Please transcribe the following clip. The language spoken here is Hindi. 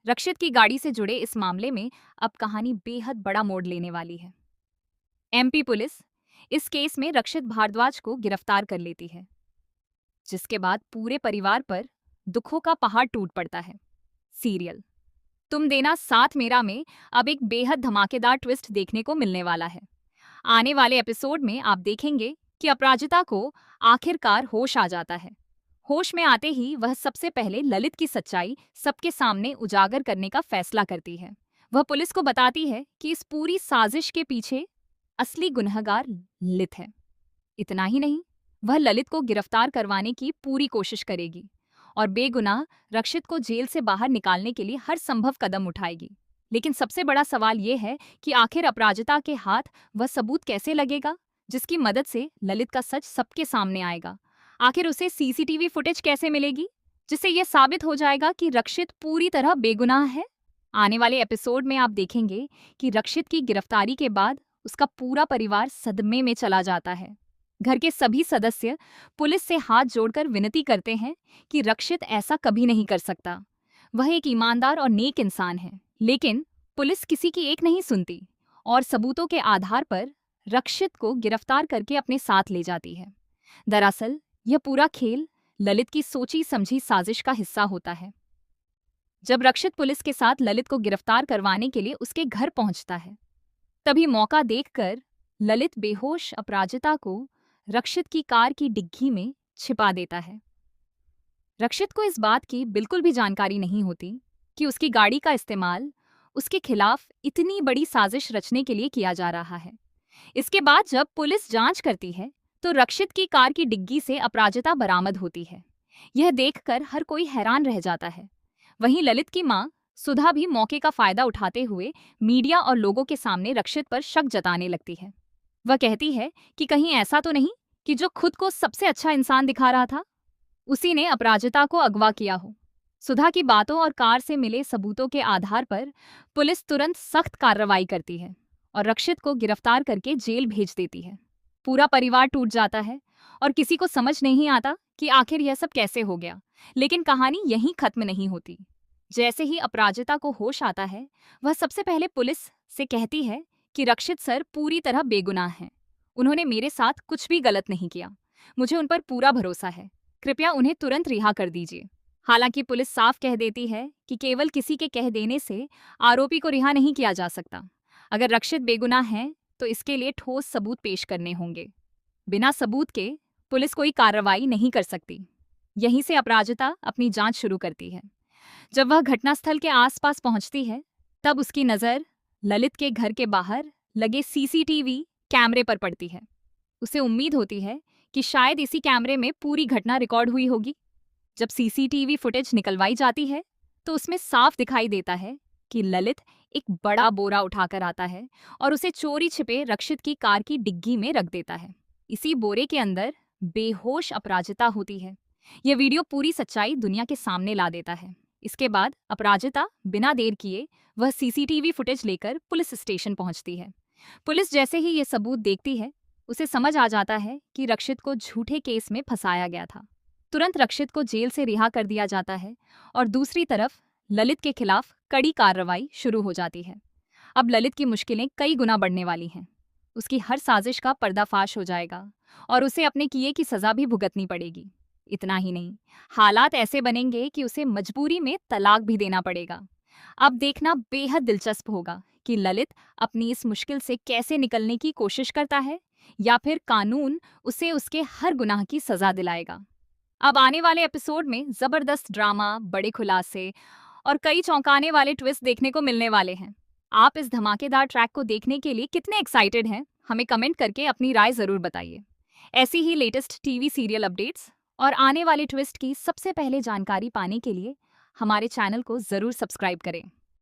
रक्षित की गाड़ी से जुड़े इस मामले में अब कहानी बेहद बड़ा मोड़ लेने वाली है। एमपी पुलिस इस केस में रक्षित भारद्वाज को गिरफ्तार कर लेती है, जिसके बाद पूरे परिवार पर दुखों का पहाड़ टूट पड़ता है। सीरियल तुम देना साथ मेरा में अब एक बेहद धमाकेदार ट्विस्ट देखने को मिलने वाला है। आने वाले एपिसोड में आप देखेंगे कि अपराजिता को आखिरकार होश आ जाता है। होश में आते ही वह सबसे पहले ललित की सच्चाई सबके सामने उजागर करने का फैसला करती है। वह पुलिस को बताती है कि इस पूरी साजिश के पीछे असली गुनहगार ललित है। इतना ही नहीं, वह ललित को गिरफ्तार करवाने की पूरी कोशिश करेगी और बेगुनाह रक्षित को जेल से बाहर निकालने के लिए हर संभव कदम उठाएगी। लेकिन सबसे बड़ा सवाल यह है कि आखिर अपराजिता के हाथ वह सबूत कैसे लगेगा जिसकी मदद से ललित का सच सबके सामने आएगा। आखिर उसे सीसीटीवी फुटेज कैसे मिलेगी जिससे यह साबित हो जाएगा कि रक्षित पूरी तरह बेगुनाह है। आने वाले एपिसोड में आप देखेंगे कि रक्षित की गिरफ्तारी के बाद उसका पूरा परिवार सदमे में चला जाता है। घर के सभी सदस्य पुलिस से हाथ जोड़कर विनती करते हैं कि रक्षित ऐसा कभी नहीं कर सकता। वह एक ईमानदार और नेक इंसान है, लेकिन पुलिस किसी की एक नहीं सुनती और सबूतों के आधार पर रक्षित को गिरफ्तार करके अपने साथ ले जाती है। दरअसल यह पूरा खेल ललित की सोची समझी साजिश का हिस्सा होता है। जब रक्षित पुलिस के साथ ललित को गिरफ्तार करवाने के लिए उसके घर पहुंचता है, तभी मौका देखकर ललित बेहोश अपराजिता को रक्षित की कार की डिग्गी में छिपा देता है। रक्षित को इस बात की बिल्कुल भी जानकारी नहीं होती कि उसकी गाड़ी का इस्तेमाल उसके खिलाफ इतनी बड़ी साजिश रचने के लिए किया जा रहा है। इसके बाद जब पुलिस जांच करती है तो रक्षित की कार की डिग्गी से अपराजिता बरामद होती है। यह देखकर हर कोई हैरान रह जाता है। वहीं ललित की मां सुधा भी मौके का फायदा उठाते हुए मीडिया और लोगों के सामने रक्षित पर शक जताने लगती है। वह कहती है कि कहीं ऐसा तो नहीं कि जो खुद को सबसे अच्छा इंसान दिखा रहा था उसी ने अपराजिता को अगवा किया हो। सुधा की बातों और कार से मिले सबूतों के आधार पर पुलिस तुरंत सख्त कार्रवाई करती है और रक्षित को गिरफ्तार करके जेल भेज देती है। पूरा परिवार टूट जाता है और किसी को समझ नहीं आता कि आखिर यह सब कैसे हो गया। लेकिन कहानी यहीं खत्म नहीं होती। जैसे ही अपराजिता को होश आता है, वह सबसे पहले पुलिस से कहती है कि रक्षित सर पूरी तरह बेगुनाह हैं। उन्होंने मेरे साथ कुछ भी गलत नहीं किया। मुझे उन पर पूरा भरोसा है। कृपया उन्हें तुरंत रिहा कर दीजिए। हालांकि पुलिस साफ कह देती है कि केवल किसी के कह देने से आरोपी को रिहा नहीं किया जा सकता। अगर रक्षित बेगुनाह है तो इसके लिए ठोस सबूत पेश करने होंगे। बिना सबूत के पुलिस कोई कार्रवाई नहीं कर सकती। यहीं से अपराजिता अपनी जांच शुरू करती है। जब वह घटनास्थल के आसपास पहुंचती है, तब उसकी नजर ललित के घर के बाहर लगे सीसीटीवी कैमरे पर पड़ती है। उसे उम्मीद होती है कि शायद इसी कैमरे में पूरी घटना रिकॉर्ड हुई होगी। जब सीसीटीवी फुटेज निकलवाई जाती है तो उसमें साफ दिखाई देता है कि ललित एक बड़ा बोरा उठाकर आता है और उसे चोरी छिपे रक्षित की कार की डिग्गी में रख देता है। इसी बोरे के अंदर बेहोश अपराजिता होती है। यह वीडियो पूरी सच्चाई दुनिया के सामने ला देता है। इसके बाद अपराजिता बिना देर किए वह सीसीटीवी फुटेज लेकर पुलिस स्टेशन पहुंचती है। पुलिस जैसे ही ये सबूत देखती है, उसे समझ आ जाता है कि रक्षित को झूठे केस में फंसाया गया था। तुरंत रक्षित को जेल से रिहा कर दिया जाता है और दूसरी तरफ ललित के खिलाफ कड़ी कार्रवाई शुरू हो जाती है। अब ललित की मुश्किलें कई गुना बढ़ने वाली हैं। उसकी हर साजिश का पर्दाफाश हो जाएगा और उसे अपने किए की सजा भी भुगतनी पड़ेगी। इतना ही नहीं, हालात ऐसे बनेंगे कि उसे मजबूरी में तलाक भी देना पड़ेगा। अब देखना बेहद दिलचस्प होगा कि ललित अपनी इस मुश्किल से कैसे निकलने की कोशिश करता है या फिर कानून उसे उसके हर गुनाह की सजा दिलाएगा। अब आने वाले एपिसोड में जबरदस्त ड्रामा, बड़े खुलासे और कई चौंकाने वाले ट्विस्ट देखने को मिलने वाले हैं। आप इस धमाकेदार ट्रैक को देखने के लिए कितने एक्साइटेड हैं? हमें कमेंट करके अपनी राय जरूर बताइए। ऐसी ही लेटेस्ट टीवी सीरियल अपडेट्स और आने वाले ट्विस्ट की सबसे पहले जानकारी पाने के लिए हमारे चैनल को जरूर सब्सक्राइब करें।